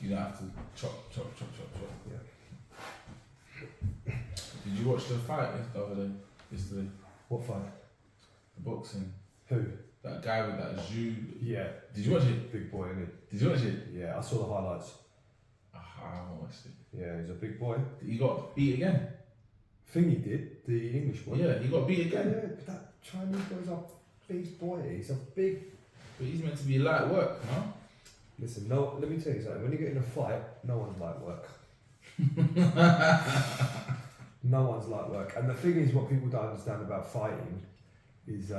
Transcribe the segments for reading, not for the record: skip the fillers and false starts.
You don't have to chop. Yeah. Did you watch the fight yesterday? What fight? The boxing. Who? That guy with that Zhu. Yeah. Did you watch it? Big boy, isn't Did you watch it? he? Yeah, I saw the highlights. I haven't watched it. Yeah, he's a big boy. He got beat again. Thing he did, the English one. Yeah, he got beat Yeah, again. but that Chinese guy's a big boy. He's a big. But he's meant to be light work, no? Listen, no. Let me tell you something. When you get in a fight, no one's light work. No one's light work. And the thing is, what people don't understand about fighting is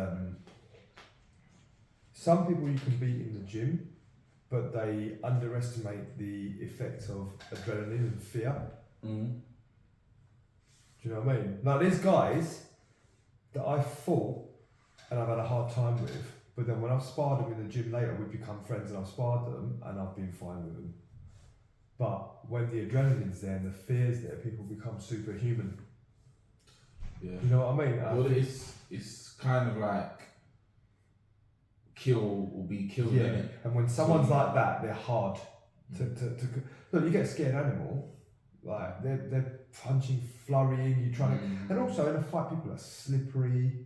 some people you can beat in the gym, but they underestimate the effect of adrenaline and fear. Mm. Do you know what I mean? Now, there's guys that I fought and I've had a hard time with, but then when I've sparred them in the gym later, we've become friends and I've sparred them and I've been fine with them. But when the adrenaline's there and the fear's there, people become superhuman. Yeah. You know what I mean? Well, it's kind of like kill or be killed, Yeah. innit? And when someone's like that, they're hard to look. You get a scared animal, like they're punching, flurrying. You trying to, and also in a fight, people are slippery.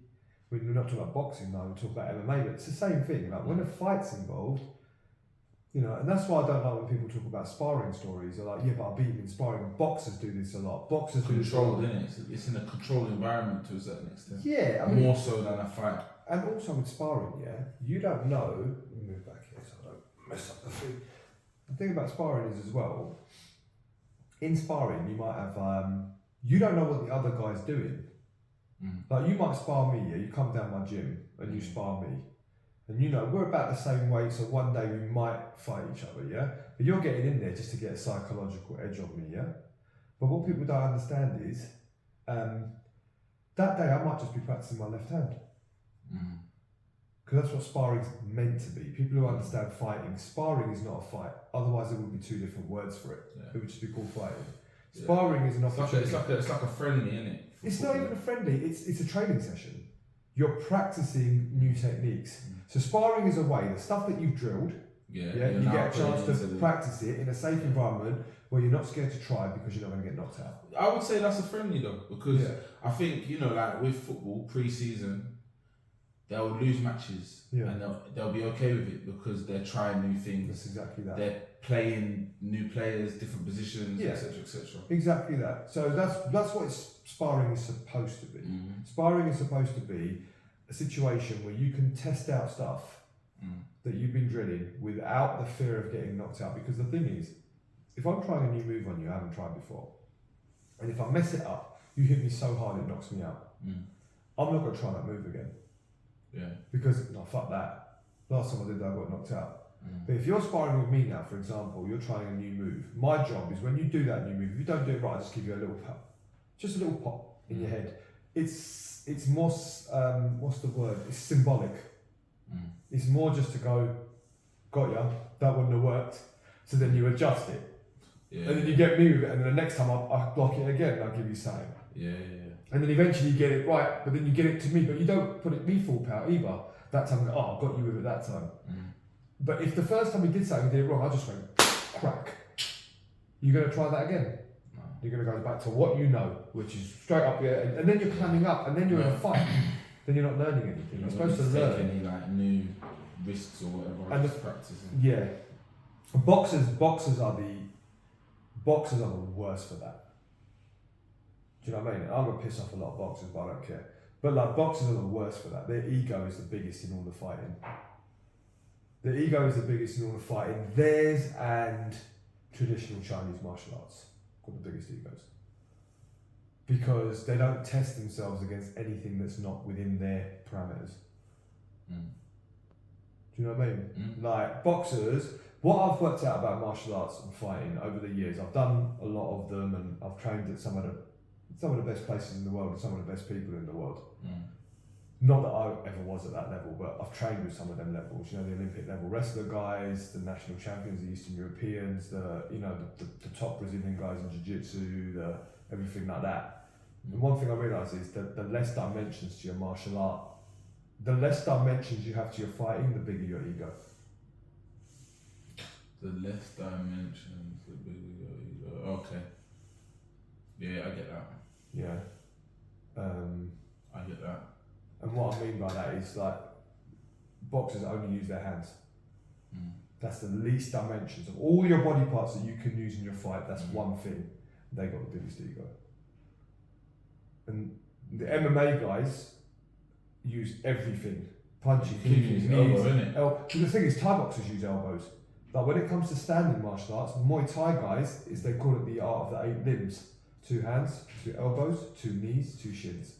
We're not talking about boxing now. We're talking about MMA, but it's the same thing. Like when a fight's involved, you know, and that's why I don't like when people talk about sparring stories. They're like, yeah, but I beat him in sparring. Boxers do this a lot. Boxers do this a lot. Controlled, innit? It's in a controlled environment to a certain extent. Yeah, I mean, More so than a fight. and also with sparring, yeah, you don't know. Let me move back here so I don't mess up the thing. The thing about sparring is as well, in sparring you might have, you don't know what the other guy's doing. Like you might spar me, yeah, you come down my gym and you spar me. And you know, we're about the same weight, so one day we might fight each other, yeah? But you're getting in there just to get a psychological edge on me, yeah? But what people don't understand is, that day I might just be practicing my left hand. Because that's what sparring's meant to be. People who understand fighting, sparring is not a fight. Otherwise there would be two different words for it. Yeah. It would just be called fighting. Yeah. Sparring is an opportunity. It's like a friendly, innit? It's not even a friendly, it's a training session. You're practicing new techniques. So sparring is a way, the stuff that you've drilled, you get a chance to practice it in a safe environment where you're not scared to try because you're not going to get knocked out. I would say that's a friendly though, because I think, you know, like with football, pre-season, they'll lose matches and they'll be okay with it because they're trying new things. That's exactly that. They're playing new players, different positions, etc., etc. Exactly that. So that's what sparring is supposed to be. Sparring is supposed to be a situation where you can test out stuff that you've been drilling without the fear of getting knocked out. Because the thing is, if I'm trying a new move on you I haven't tried before, and if I mess it up, you hit me so hard it knocks me out, I'm not going to try that move again. Yeah. Because, no, fuck that. Last time I did that, I got knocked out. But if you're sparring with me now, for example, you're trying a new move, my job is when you do that new move, if you don't do it right, I just give you a little pop. Just a little pop in your head. It's more, what's the word? It's symbolic. It's more just to go, got ya, that wouldn't have worked. So then you adjust it. Yeah. And then you get me with it, and then the next time I block it again, and I'll give you something. And then eventually you get it right, but then you get it to me, but you don't put it me full power either. That time, I got you with it that time. But if the first time you did something, you did it wrong, I just went, crack. You're going to try that again? No. You're going to go back to what you know, which is straight up here, and then you're climbing up, and then you're in a fight. Then you're not learning anything. You're supposed to learn. Any like new risks or whatever, and just practicing. Yeah. Boxers are the worst for that. Do you know what I mean? I'm going to piss off a lot of boxers, but I don't care. But like boxers are the worst for that. Their ego is the biggest in all the fighting. The ego is the biggest in all the fighting. Theirs and traditional Chinese martial arts got the biggest egos. Because they don't test themselves against anything that's not within their parameters. Do you know what I mean? Like boxers, what I've worked out about martial arts and fighting over the years, I've done a lot of them and I've trained at some of the best places in the world and some of the best people in the world. Not that I ever was at that level, but I've trained with some of them levels. You know, the Olympic level wrestler guys, the national champions, the Eastern Europeans, the top Brazilian guys in jiu-jitsu, everything like that. And one thing I realise is that the less dimensions to your martial art, the less dimensions you have to your fighting, the bigger your ego. The less dimensions, the bigger your ego. Okay. Yeah, I get that. Yeah. I get that. And what I mean by that is like boxers only use their hands. That's the least dimensions of all your body parts that you can use in your fight. That's one thing. They got the biggest ego. And the MMA guys use everything. Punching, kicking, knees. The thing is, Thai boxers use elbows. Like when it comes to standing martial arts, Muay Thai guys, they call it the art of the 8 limbs. 2 hands, 2 elbows, 2 knees, 2 shins.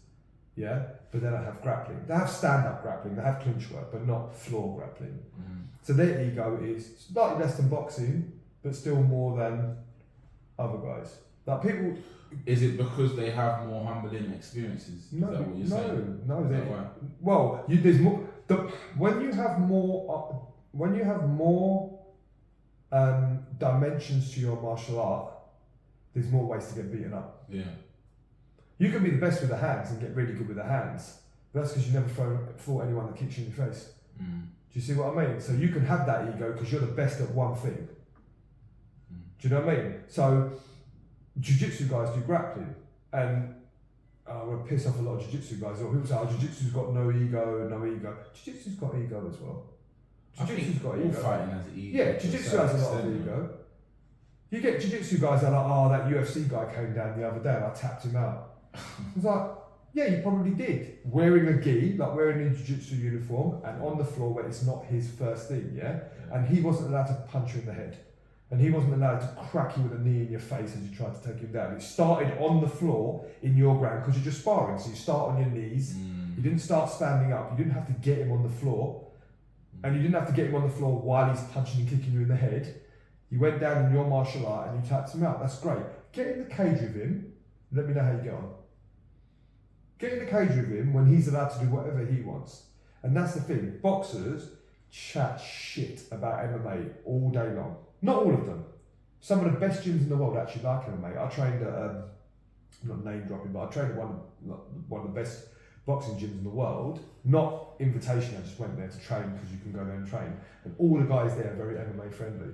Yeah? But they don't have grappling. They have stand-up grappling, they have clinch work, but not floor grappling. So their ego is slightly less than boxing, but still more than other guys. Like people... Is it because they have more humbling experiences? No, is that what you're saying? No. Why? Well, there's more... When you have more dimensions to your martial art, there's more ways to get beaten up. Yeah. You can be the best with the hands and get really good with the hands, but that's because you never fought anyone that kicks you in your face. Do you see what I mean? So you can have that ego because you're the best at one thing. Do you know what I mean? So jiu-jitsu guys do grappling, and I'm going to piss off a lot of jiu-jitsu guys. Or people say, oh, jiu-jitsu's got no ego. Jiu-jitsu's got ego as well. Jiu-jitsu's got ego. Fighting has ego. Yeah, jiu-jitsu has a lot of ego. You get jiu-jitsu guys that are like, oh, that UFC guy came down the other day and I tapped him out. It's like, yeah, you probably did. Wearing a gi, like wearing a jiu-jitsu uniform, and on the floor where it's not his first thing, yeah? And he wasn't allowed to punch you in the head. And he wasn't allowed to crack you with a knee in your face as you tried to take him down. It started on the floor in your ground because you're just sparring. So you start on your knees. You didn't start standing up. You didn't have to get him on the floor. And you didn't have to get him on the floor while he's punching and kicking you in the head. You went down in your martial art and you tapped him out. That's great. Get in the cage with him. Let me know how you get on. Get in the cage with him when he's allowed to do whatever he wants. And that's the thing. Boxers chat shit about MMA all day long. Not all of them. Some of the best gyms in the world actually like MMA. I trained at, I'm not name dropping, but I trained at one of the best boxing gyms in the world. Not invitation, I just went there to train because you can go there and train. And all the guys there are very MMA friendly.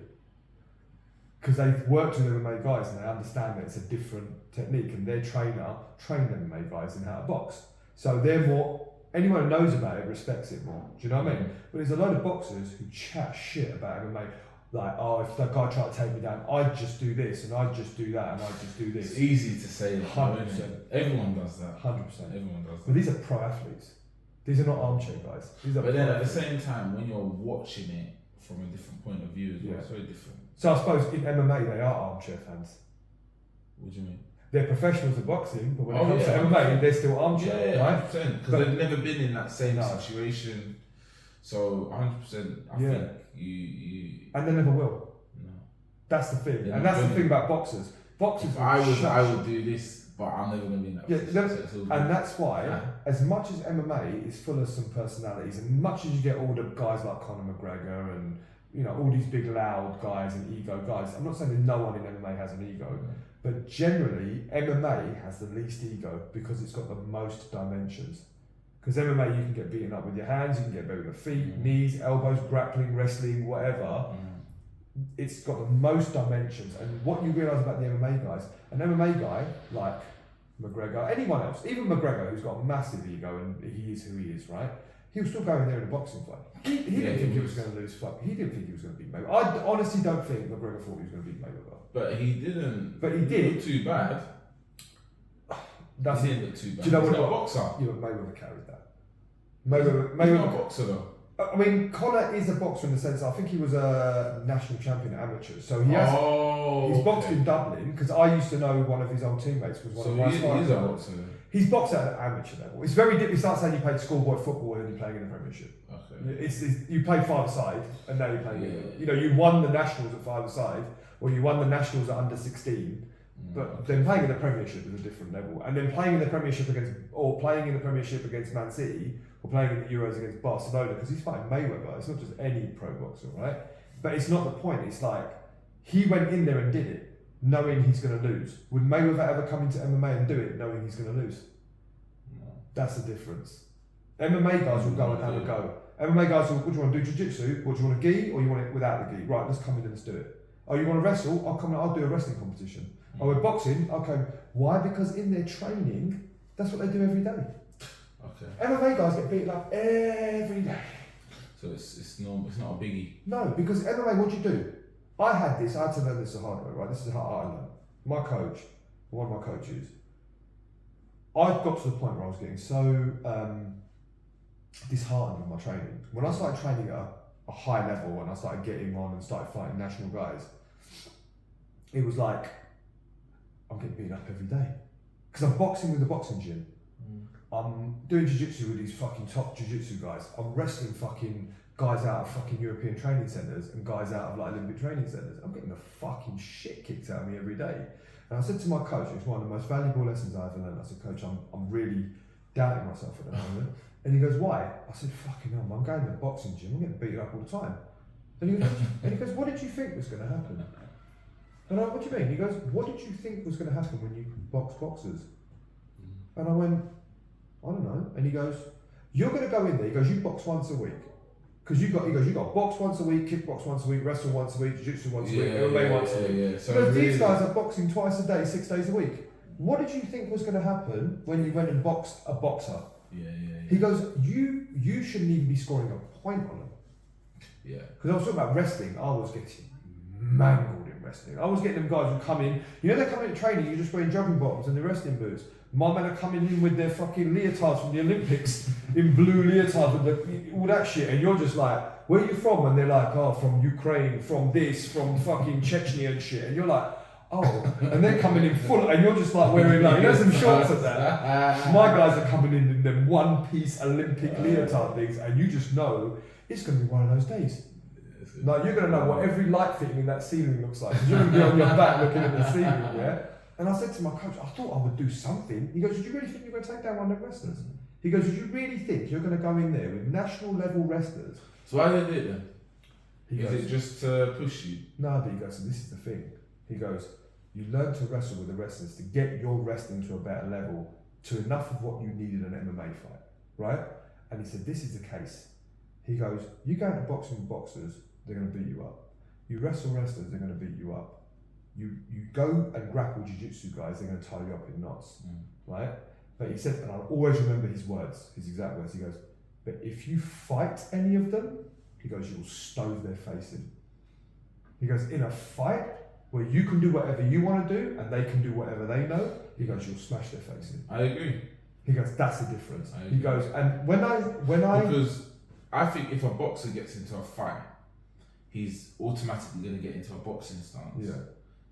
Because they've worked with MMA guys and they understand that it's a different technique, and their trainer trained MMA guys in how to box. So they're more, anyone who knows about it respects it more. Do you know what I mean? But there's a load of boxers who chat shit about MMA. Like, oh, if that guy tried to take me down, I'd just do this and I'd just do that and I'd just do this. It's easy to say. 100%. Everyone does that. 100%. Everyone does that. But these are pro athletes. These are not armchair guys. But then at the same time, when you're watching it from a different point of view as well, it's very different. So I suppose in MMA they are armchair fans. What do you mean? They're professionals at boxing, but when it comes to MMA, they're still armchair, right? Because they've never been in that same situation. So 100%, I think you and they never will. No. That's the thing, and that's the thing about boxers. Boxers. If I would do this, but I'm never going to be in that position. And that's why, as much as MMA is full of some personalities, and much as you get all the guys like Conor McGregor and all these big loud guys and ego guys. I'm not saying that no one in MMA has an ego, but generally MMA has the least ego because it's got the most dimensions. Because MMA, you can get beaten up with your hands, you can get beat with your feet, knees, elbows, grappling, wrestling, whatever. It's got the most dimensions. And what you realise about the MMA guys, an MMA guy like McGregor, anyone else, even McGregor, who's got a massive ego and he is who he is, right? He was still going there in a boxing fight. He didn't think he was going to lose. He didn't think he was going to beat Mayweather. I honestly don't think McGregor thought he was going to beat Mayweather. But he didn't. But he did. Look too bad. He didn't look too bad. Do you know He's what? not a boxer. Yeah, but Mayweather carried that. He's not a boxer though. I mean, Conor is a boxer in the sense I think he was a national champion at amateurs. So he has. He's boxed in Dublin because I used to know one of his old teammates was one of my sparring. He's a boxer. He's boxed at an amateur level. It's very different. It's like saying you played schoolboy football and then you're playing in the Premiership. Okay. It's you played five-a-side and now you're playing. You won the nationals at five-a-side, or you won the nationals at under 16. But then playing in the Premiership is a different level. And then playing in the Premiership against Man City, or playing in the Euros against Barcelona, because he's fighting Mayweather. It's not just any pro boxer, right? But it's not the point. It's like he went in there and did it, knowing he's going to lose. Would Mayweather ever come into MMA and do it knowing he's going to lose? No. That's the difference. MMA guys will go and have a go. MMA guys will, what do you want to do, jiu-jitsu? What do you want, a gi or you want it without the gi? Right, let's come in and let's do it. Oh, you want to wrestle? I'll do a wrestling competition. Oh, we're boxing? Okay. Why? Because in their training, that's what they do every day. Okay. MMA guys get beaten up every day. So it's not a biggie. No, because MMA, what do you do? I had to learn this the hard way, right? This is how I learned. My coach, one of my coaches, I got to the point where I was getting so disheartened with my training. When I started training at a high level and I started getting on and started fighting national guys, it was like, I'm getting beaten up every day. Because I'm boxing with the boxing gym. I'm doing jiu-jitsu with these fucking top jiu-jitsu guys. I'm wrestling fucking guys out of fucking European training centres and guys out of like Olympic training centres. I'm getting the fucking shit kicked out of me every day. And I said to my coach, it's one of the most valuable lessons I ever learned. I said, Coach, I'm really doubting myself at the moment. And he goes, why? I said, fucking hell, I'm going to the boxing gym, I'm getting beaten up all the time. And he goes, what did you think was going to happen? And I went, what do you mean? He goes, what did you think was going to happen when you box boxers? And I went, I don't know. And he goes, you're going to go in there. He goes, you box once a week. Because you got box once a week, kickbox once a week, wrestle once a week, jiu-jitsu once a week, MMA once a week. Yeah. So because these guys are boxing twice a day, 6 days a week. What did you think was going to happen when you went and boxed a boxer? Yeah. He goes, you shouldn't even be scoring a point on them. Yeah. Because I was talking about wrestling, I was getting mangled in wrestling. I was getting them guys who come in, you know, they're coming to training, you're just wearing jogging bottoms and the wrestling boots. My men are coming in with their fucking leotards from the Olympics, in blue leotards with all that shit, and you're just like, where are you from? And they're like, oh, from Ukraine, from this, from fucking Chechnya and shit. And you're like, oh, and they're coming in full, and you're just like wearing like, you know, some shorts at that. My guys are coming in them one-piece Olympic leotard things, and you just know it's going to be one of those days. Like, you're going to know what every light fitting in that ceiling looks like. You're going to be on your back looking at the ceiling, yeah? And I said to my coach, I thought I would do something. He goes, did you really think you're going to take down one of the wrestlers? He goes, did you really think you're going to go in there with national level wrestlers? So why did they do it then? Is it just to push you? No, but he goes, so this is the thing. He goes, you learn to wrestle with the wrestlers to get your wrestling to a better level, to enough of what you need in an MMA fight, right? And he said, this is the case. He goes, you go into boxing with boxers, they're going to beat you up. You wrestle wrestlers, they're going to beat you up. You go and grapple jiu-jitsu guys, they're going to tie you up in knots, right? But he said, and I'll always remember his words, his exact words, he goes, but if you fight any of them, he goes, you'll stove their face in. He goes, in a fight where you can do whatever you want to do and they can do whatever they know, he goes, you'll smash their face in. I agree. He goes, that's the difference. He goes, and when I because I think if a boxer gets into a fight, he's automatically going to get into a boxing stance. Yeah.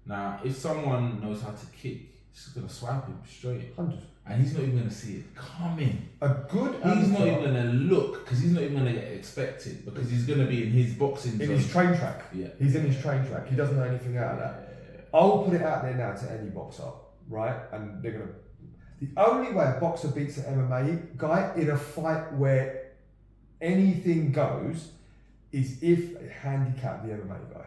Now, if someone knows how to kick, he's going to swipe him straight. 100. And he's not even going to see it coming. He's not even going to look, because he's not even going to get expected, because he's going to be in his boxing zone. In his train track. Yeah. He's in his train track. He doesn't know anything out of that. I'll put it out there now to any boxer, right? And they're going to... The only way a boxer beats an MMA guy in a fight where anything goes is if they handicap the MMA guy.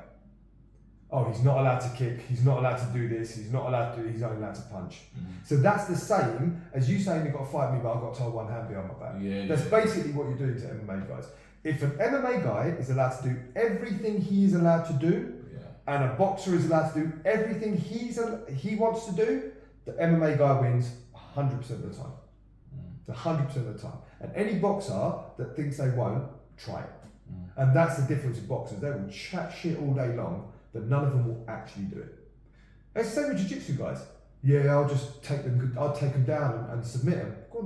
Oh, he's not allowed to kick, he's not allowed to do this, he's not allowed to do, he's only allowed to punch. So that's the same as you saying you've got to fight me, but I've got to tie one hand behind my back. That's basically what you're doing to MMA guys. If an MMA guy is allowed to do everything he's allowed to do, and a boxer is allowed to do everything he wants to do, the MMA guy wins 100% of the time. 100% of the time. And any boxer that thinks they won't, try it. And that's the difference in boxers. They will chat shit all day long, but none of them will actually do it. It's the same with jiu-jitsu guys. Yeah, I'll take them down and submit them. Go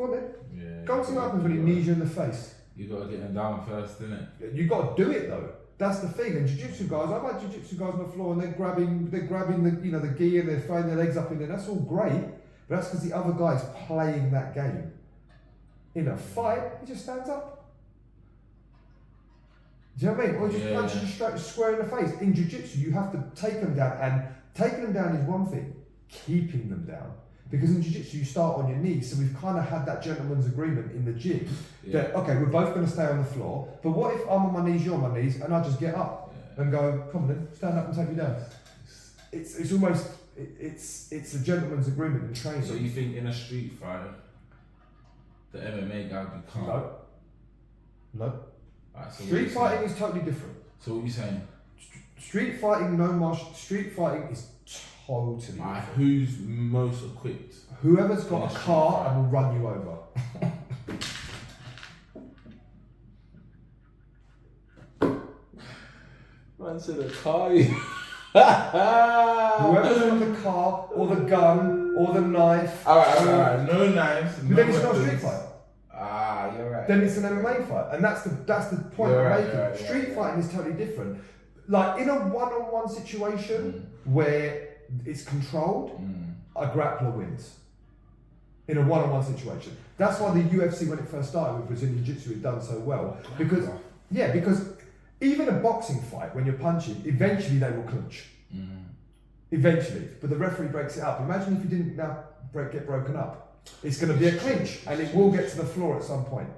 on then. Yeah, go and see what happens when he knees you in the face. You got to get them down first, innit? You got to do it though. That's the thing. And jiu-jitsu guys, I've had jiu-jitsu guys on the floor and they're grabbing the the gi and they're throwing their legs up in there. That's all great, but that's because the other guy's playing that game. In a fight, he just stands up. Do you know what I mean? Or just punches you straight square in the face. In jiu-jitsu, you have to take them down, and taking them down is one thing. Keeping them down. Because in jiu-jitsu, you start on your knees, so we've kind of had that gentleman's agreement in the gym that, okay, we're both going to stay on the floor, but what if I'm on my knees, you're on my knees, and I just get up and go, come on then, stand up and take me down. It's almost, it's a gentleman's agreement in training. So you think in a street fight, the MMA guy would be calm. No. Right, so Street fighting is totally different. So what are you saying? Street fighting is totally different. Who's most equipped? Whoever's got a car and will run you over. Man said a car. Whoever's got the car or the gun or the knife. Alright. No knives. But then it's not a street fight. You're right. Then it's an MMA fight, and that's the point I'm making. Street fighting is totally different. Like in a one-on-one situation where it's controlled, a grappler wins. In a one-on-one situation, that's why the UFC, when it first started with Brazilian Jiu-Jitsu, had done so well. Because even a boxing fight, when you're punching, eventually they will clinch. Eventually, but the referee breaks it up. Imagine if you didn't now get broken up. It's going to be a clinch, and it will get to the floor at some point.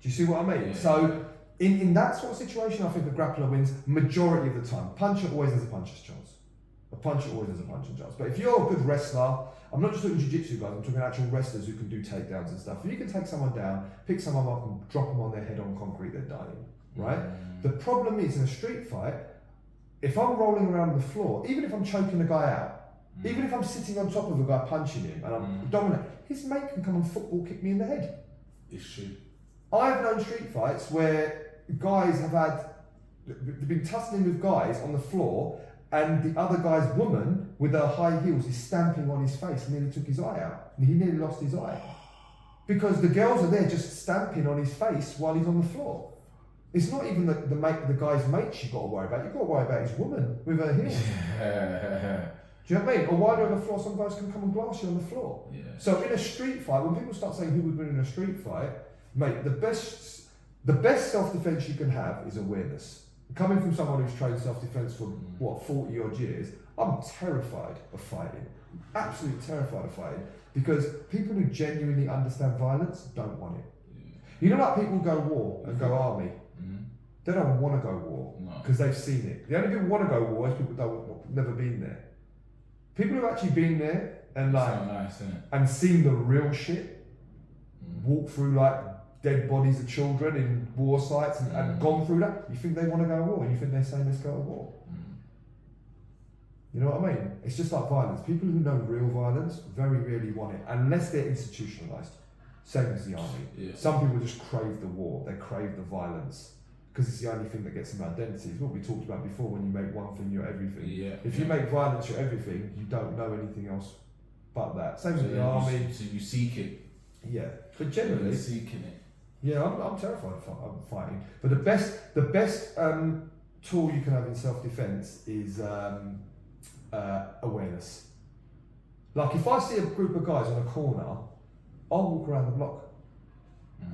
Do you see what I mean? Yeah. So, in that sort of situation, I think the grappler wins majority of the time. Puncher always has a puncher's chance. A puncher always has a puncher's chance. But if you're a good wrestler, I'm not just talking jiu-jitsu guys, I'm talking actual wrestlers who can do takedowns and stuff. If you can take someone down, pick someone up and drop them on their head on concrete, they're dying, right? The problem is in a street fight, if I'm rolling around on the floor, even if I'm choking a guy out, even if I'm sitting on top of a guy punching him and I'm dominant, his mate can come and football kick me in the head. It's true. I've known street fights where guys they've been tussling with guys on the floor, and the other guy's woman with her high heels is stamping on his face and nearly took his eye out. And he nearly lost his eye. Because the girls are there just stamping on his face while he's on the floor. It's not even the guy's mate you've got to worry about. You've got to worry about his woman with her heels. Do you know what I mean? Or while you're on the floor, some guys can come and blast you on the floor. Yeah. So in a street fight, when people start saying who would win in a street fight, mate, the best self-defense you can have is awareness. Coming from someone who's trained self-defense for 40 odd years, I'm terrified of fighting. Absolutely terrified of fighting, because people who genuinely understand violence don't want it. Yeah. You know, like people go war and go army. They don't want to go war because they've seen it. The only people who want to go war is people who've never been there. People who've actually been there and and seen the real shit, walk through like dead bodies of children in war sites and gone through that, you think they want to go to war, and you think they're saying let's go to war. You know what I mean? It's just like violence. People who know real violence very rarely want it, unless they're institutionalised. Same as the army. Yeah. Some people just crave the war, they crave the violence, because it's the only thing that gets them identity. It's what we talked about before, when you make one thing your everything. Yeah. If you make violence your everything, you don't know anything else but that. Same with the army. So you seek it. Yeah, but generally seeking it. Yeah, I'm terrified of fighting. But the best tool you can have in self-defense is awareness. Like if I see a group of guys on a corner, I'll walk around the block.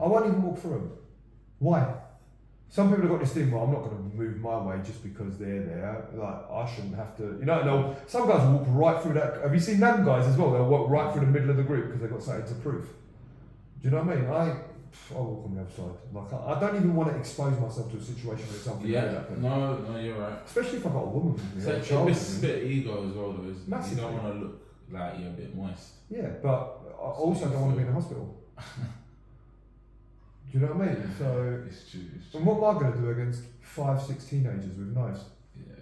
I won't even walk through them. Why? Some people have got this thing where I'm not going to move my way just because they're there. Like, I shouldn't have to, no, some guys walk right through that. Have you seen them guys as well? They'll walk right through the middle of the group because they've got something to prove. Do you know what I mean? I'll walk on the other side. Like, I don't even want to expose myself to a situation where something could happen. No, you're right. Especially if I've got a woman with me. It's a bit of ego as well, though, isn't it? You don't want to look like you're a bit moist. Yeah, but I also don't want to be in a hospital. Do you know what I mean? So, it's true. And what am I going to do against 5-6 teenagers with knives? Yeah.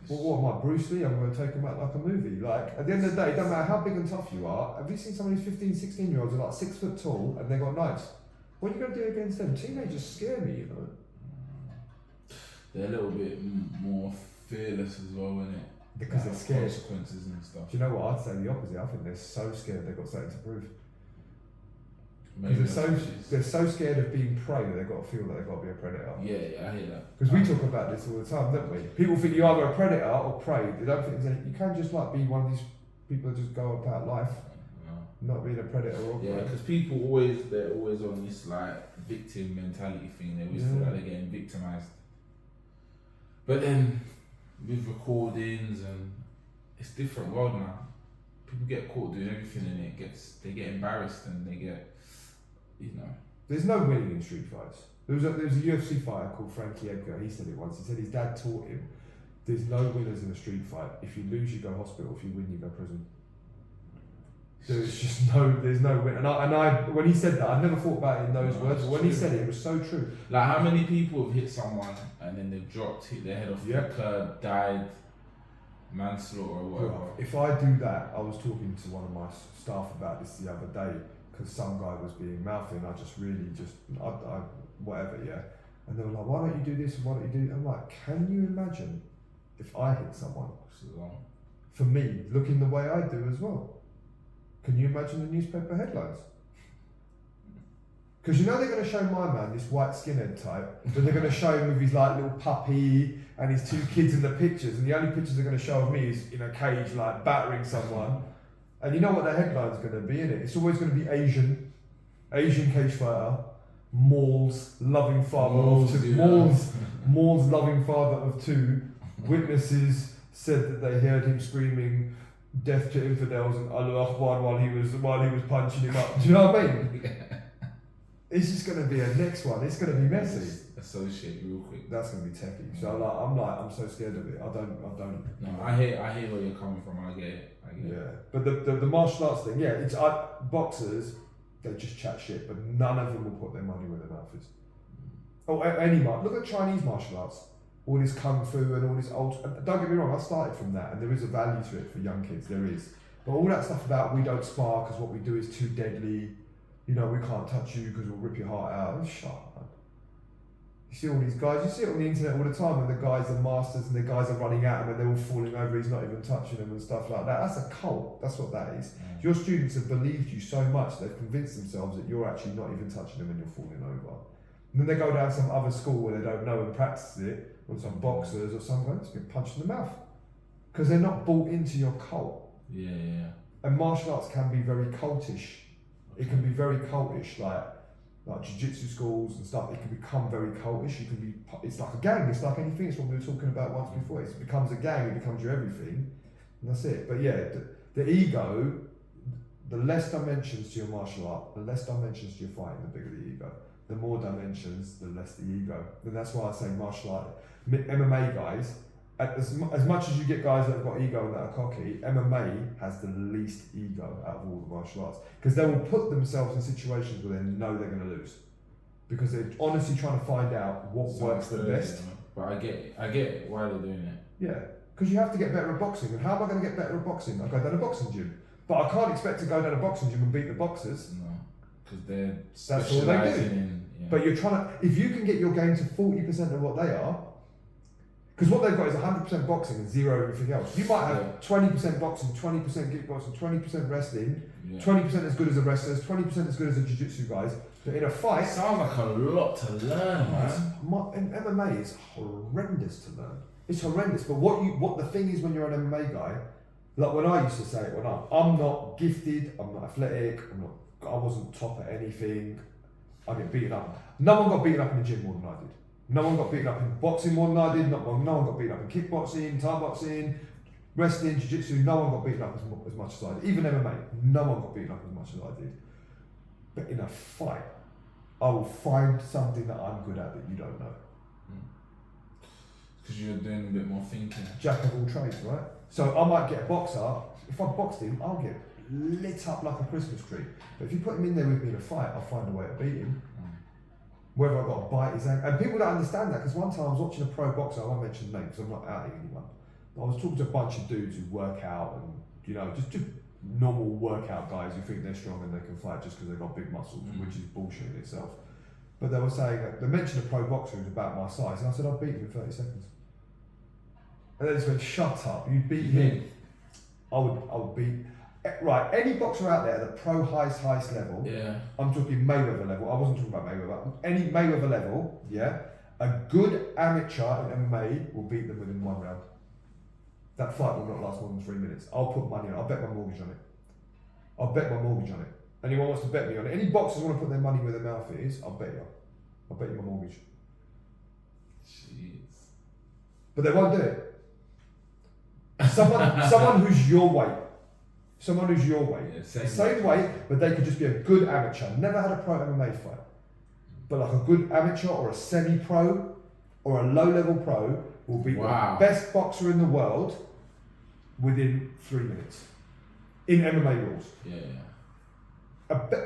What am I, Bruce Lee? I'm going to take them out like a movie. Like, at the end of the day, it doesn't matter how big and tough you are. Have you seen some of these 15-16-year-olds who are like 6 foot tall and they've got knives? What are you going to do against them? Teenagers scare me, They're a little bit more fearless as well, isn't it? Because they're scared. Consequences and stuff. Do you know what? I'd say the opposite. I think they're so scared they've got something to prove. Maybe they're so scared of being prey that they've got to feel that they've got to be a predator. Yeah, I hear that. Because we talk about this all the time, don't we? People think you're either a predator or prey. They don't think you can't just like be one of these people that just go about life, not being a predator or prey. Yeah, because they're always on this like victim mentality thing. They always feel like they're getting victimized. But then with recordings and it's a different world now. People get caught doing everything and they get embarrassed and they get. There's no winning in street fights. There was a UFC fighter called Frankie Edgar. He said it once. He said his dad taught him, there's no winners in a street fight. If you lose, you go hospital. If you win, you go prison. There's no win. And I, when he said that, I'd never thought about it in those words, but when he said it, it was so true. Like, how many people have hit someone and then they've hit their head off the curb, died, manslaughter or whatever? Well, if I do that, I was talking to one of my staff about this the other day, because some guy was being mouthy, and I whatever, yeah. And they were like, why don't you do this and why don't you do? I'm like, can you imagine if I hit someone? For me, looking the way I do as well. Can you imagine the newspaper headlines? Because you know they're going to show my man, this white skinhead type, but they're going to show him with his like little puppy and his 2 kids in the pictures, and the only pictures they're going to show of me is in a cage like battering someone. And you know what the headline's going to be, innit? It's always going to be Asian cage fighter, Maul's loving father of 2, Maul's loving father of 2, witnesses said that they heard him screaming death to infidels and Allahu Akbar while he was punching him up. Do you know what I mean? It's just going to be a next one. It's going to be messy. Associate real quick. That's going to be techie. So I'm so scared of it. I don't. No, I hear where you're coming from. I get it. Yeah, but the martial arts thing, yeah, boxers, they just chat shit, but none of them will put their money where their mouth is. Oh, look at Chinese martial arts. All this kung fu and all this old. Don't get me wrong, I started from that, and there is a value to it for young kids. There is, but all that stuff about we don't spar because what we do is too deadly. You know, we can't touch you because we'll rip your heart out. Oh, shut up, man. You see all these guys. You see it on the internet all the time, when the guys are masters and the guys are running at him and they're all falling over. He's not even touching them and stuff like that. That's a cult. That's what that is. Yeah. Your students have believed you so much they've convinced themselves that you're actually not even touching them and you're falling over. And then they go down some other school where they don't know and practice it, or some boxers or someone that's been punched in the mouth because they're not bought into your cult. Yeah. And martial arts can be very cultish. It can be very cultish, like jiu-jitsu schools and stuff. It can become very cultish. It's like a gang. It's like anything. It's what we were talking about once before. It becomes a gang. It becomes your everything, and that's it. But yeah, the ego. The less dimensions to your martial art, the less dimensions to your fighting, the bigger the ego. The more dimensions, the less the ego. And that's why I say martial art, MMA guys, as much as you get guys that have got ego and that are cocky, MMA has the least ego out of all the martial arts. Because they will put themselves in situations where they know they're going to lose. Because they're honestly trying to find out what works the best. But I get why they're doing it. Yeah, because you have to get better at boxing. And how am I going to get better at boxing? I go down a boxing gym. But I can't expect to go down a boxing gym and beat the boxers. No, because they're that's all they do. But you're trying to, if you can get your game to 40% of what they are, because what they've got is 100% boxing and 0 everything else. You might have 20% boxing, 20% kickboxing, 20% wrestling, 20% as good as the wrestlers, 20% as good as the jiu-jitsu guys. But in a fight, it sounds like a lot to learn, man. And MMA is horrendous to learn. It's horrendous. But what the thing is when you're an MMA guy, like when I used to say it, when I'm not gifted, I'm not athletic, I wasn't top at anything, I get beaten up. No one got beaten up in the gym more than I did. No one got beaten up in boxing more than I did. No one got beaten up in kickboxing, Thai boxing, wrestling, jiu-jitsu. No one got beaten up as much as I did. Even MMA, no one got beaten up as much as I did. But in a fight, I will find something that I'm good at that you don't know. Because you're doing a bit more thinking. Jack of all trades, right? So I might get a boxer. If I boxed him, I'll get lit up like a Christmas tree. But if you put him in there with me in a fight, I'll find a way to beat him. Whether I've got to bite his ankle. And people don't understand that, because one time I was watching a pro boxer, I won't mention the name because I'm not outing anyone. But I was talking to a bunch of dudes who work out and, you know, just normal workout guys who think they're strong and they can fight just because they've got big muscles, which is bullshit in itself. But they were saying that, they mentioned a pro boxer who's about my size, and I said, I'd beat him in 30 seconds. And they just went, shut up, you'd beat him. I would beat. Right, any boxer out there at the pro highest level, I'm talking Mayweather level, I wasn't talking about Mayweather, any Mayweather level, a good amateur in MMA will beat them within 1 round. That fight will not last more than 3 minutes. I'll put money on it, I'll bet my mortgage on it. Anyone wants to bet me on it, any boxers want to put their money where their mouth is, I'll bet you my mortgage. Jeez. But they won't do it. Someone who's your weight. Same weight, but they could just be a good amateur. Never had a pro MMA fight. But like a good amateur or a semi-pro or a low-level pro will beat the best boxer in the world within 3 minutes. in MMA rules. Yeah.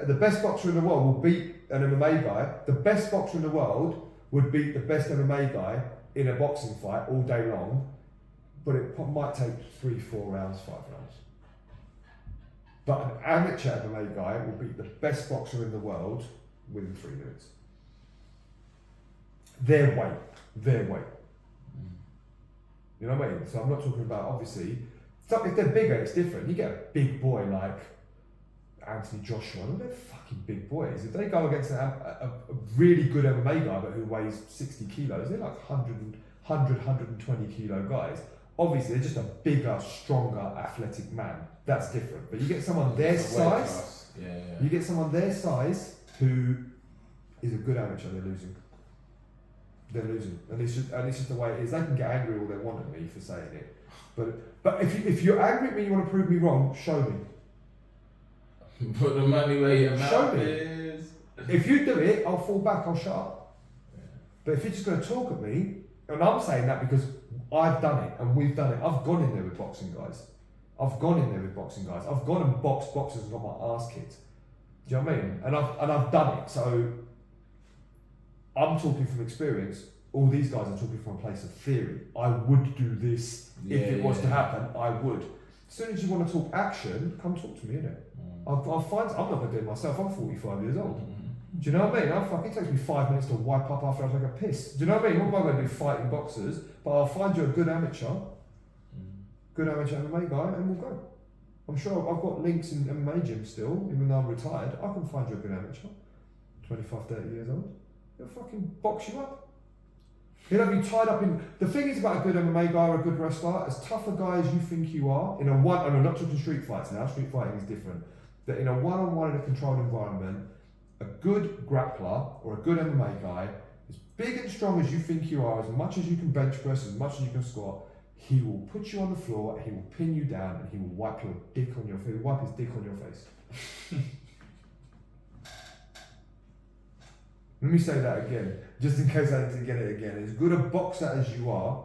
The best boxer in the world will beat an MMA guy. The best boxer in the world would beat the best MMA guy in a boxing fight all day long, but it might take 3, 4 rounds, 5 rounds. But an amateur MMA guy will beat the best boxer in the world within 3 minutes. Their weight. You know what I mean? So I'm not talking about, obviously, if they're bigger, it's different. You get a big boy like Anthony Joshua, they're fucking big boys. If they go against a really good MMA guy but who weighs 60 kilos, they're like 120 kilo guys. Obviously, they're just a bigger, stronger, athletic man. That's different. But you get someone their size, you get someone their size who is a good amateur, they're losing. And it's just the way it is. They can get angry all they want at me for saying it. But if you're angry at me, you want to prove me wrong, show me. Put the money where your mouth me. is. If you do it, I'll fall back, I'll shut up. Yeah. But if you're just going to talk at me, and I'm saying that because I've done it and we've done it. I've gone in there with boxing guys. I've gone and boxed boxers and got my ass kicked. Do you know what I mean? And I've done it. So I'm talking from experience. All these guys are talking from a place of theory. I would do this if it was to happen. I would. As soon as you want to talk action, come talk to me, innit? I'll find. I'm not going to do it myself. I'm 45 years old. Do you know what I mean? It takes me 5 minutes to wipe up after I take a piss. Do you know what I mean? What am I going to do fighting boxers? But I'll find you a good amateur MMA guy, and we'll go. I'm sure I've got links in MMA gyms still, even though I'm retired. I can find you a good amateur, 25, 30 years old. He'll fucking box you up. He'll have you tied up in. The thing is about a good MMA guy or a good wrestler, as tough a guy as you think you are, in a one. I'm not talking street fights now. Street fighting is different. That in a one-on-one in a controlled environment, a good grappler or a good MMA guy, as big and strong as you think you are, as much as you can bench press, as much as you can squat, he will put you on the floor, he will pin you down, and he will wipe your dick on your face. Wipe his dick on your face. Let me say that again, just in case I didn't get it again. As good a boxer as you are,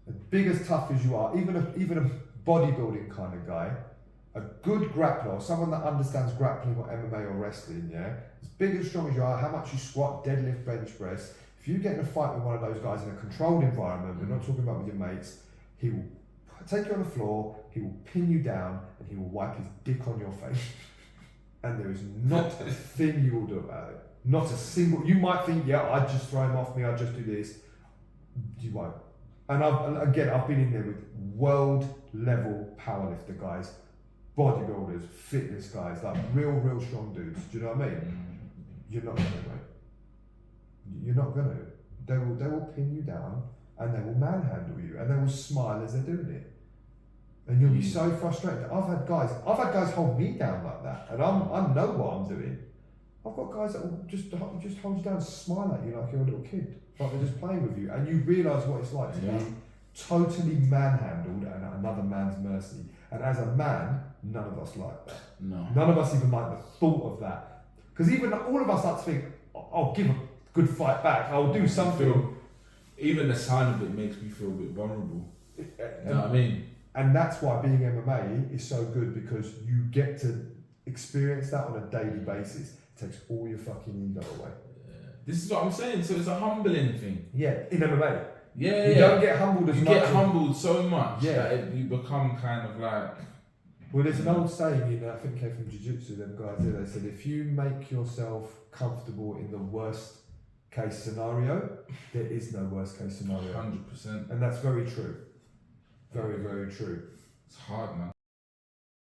as big as tough as you are, even a bodybuilding kind of guy, a good grappler, someone that understands grappling or MMA or wrestling, as big and strong as you are, how much you squat, deadlift, bench press, if you get in a fight with one of those guys in a controlled environment, we're not talking about with your mates, he will take you on the floor, he will pin you down, and he will wipe his dick on your face. And there is not a thing you will do about it. Not a single. You might think, I'd just throw him off me, I'd just do this. You won't. And I've been in there with world level powerlifter guys, bodybuilders, fitness guys, like real strong dudes. Do you know what I mean? You're not gonna, mate. You're not gonna. They will pin you down and they will manhandle you and they will smile as they're doing it. And you'll be so frustrated. I've had guys hold me down like that, and I know what I'm doing. I've got guys that will just hold you down, smile at you like you're a little kid, like they're just playing with you, and you realise what it's like to be totally manhandled at another man's mercy. And as a man, none of us like that. No. None of us even like the thought of that, because even all of us like to think, I'll give a good fight back. I'll do something. Even the sound of it makes me feel a bit vulnerable. You know what I mean? And that's why being MMA is so good, because you get to experience that on a daily basis. It takes all your fucking ego away. Yeah. This is what I'm saying. So it's a humbling thing. Yeah, in MMA. Yeah, you don't get humbled as much. You get humbled so much that you become kind of like. Well, there's an old saying, I think it came from jiu-jitsu, them guys there, they said, if you make yourself comfortable in the worst case scenario, there is no worst case scenario. 100%. And that's very true. Very, very true. It's hard, man.